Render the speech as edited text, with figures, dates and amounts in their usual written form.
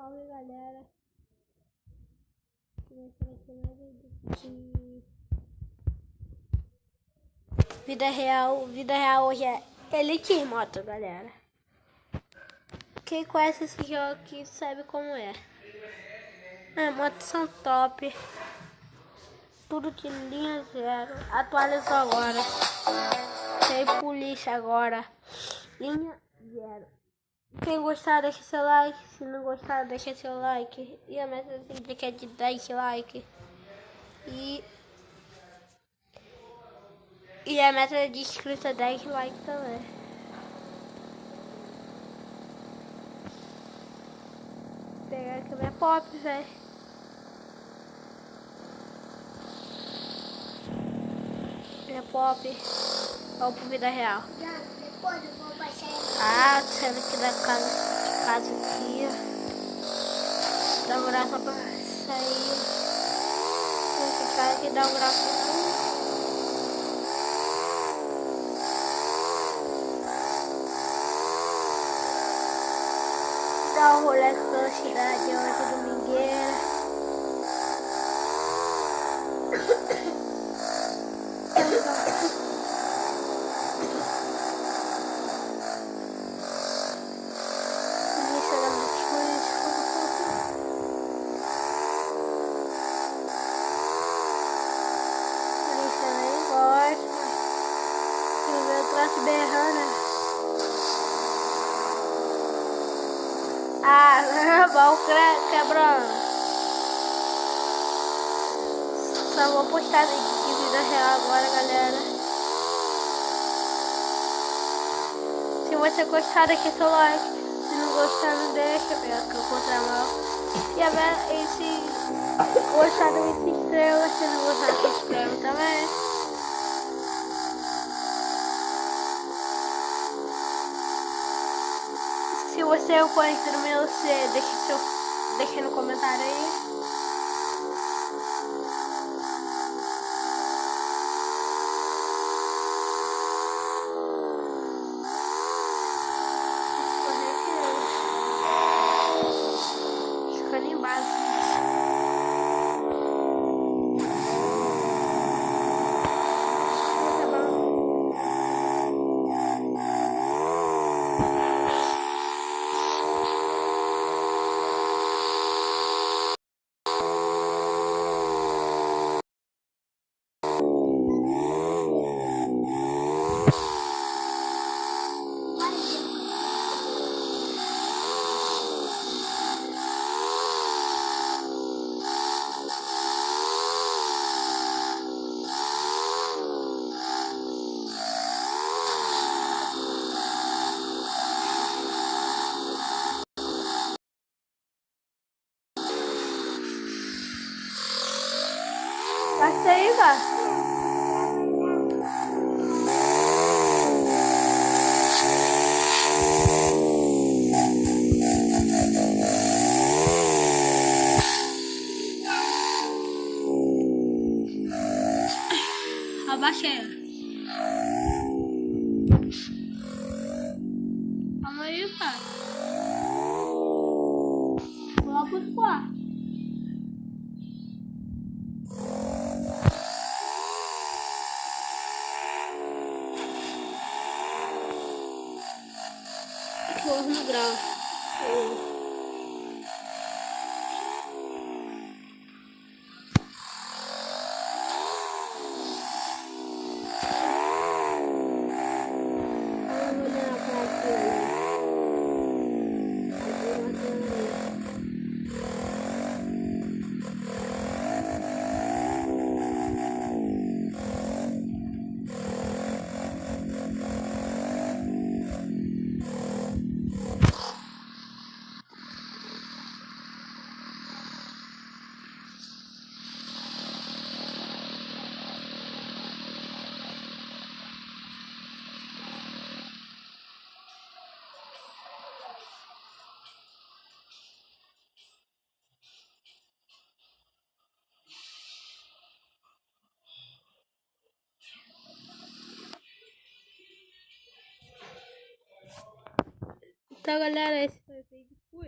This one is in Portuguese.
Salve galera, começando aqui mais um vídeo de vida real hoje é Elite Moto, galera. Quem conhece esse jogo aqui sabe como é. Motos são top, tudo de linha zero, atualizou agora, tem polícia agora, linha zero. Quem gostar, deixa seu like. Se não gostar, deixa seu like. E a meta do vídeo é de 10 likes. E a meta de inscrito é 10 likes também. Vou pegar aqui a minha pop, velho. Minha pop. Vamos pro vida real. Depois eu vou baixar. Saindo aqui da casa aqui. Dá um braço pra sair. Vou ficar aqui, dá um braço. Dá um rolê pela cidade hoje, domingueira. Berrando. Bom, quebrando. Só vou postar de vida real agora, galera. Se você gostar, deixa seu like. Se não gostar, não deixa, que eu contramão. E se gostar, se inscreva. Se não gostar, se inscreva também. Se você é o conhecido meu, você deixa no comentário aí. Fica ali embaixo. Passa aí, cara. Abaixei. Calma aí, cara. Vou lá pros quartos. Vou no grau. Então, galera, esse foi o vídeo. Fui.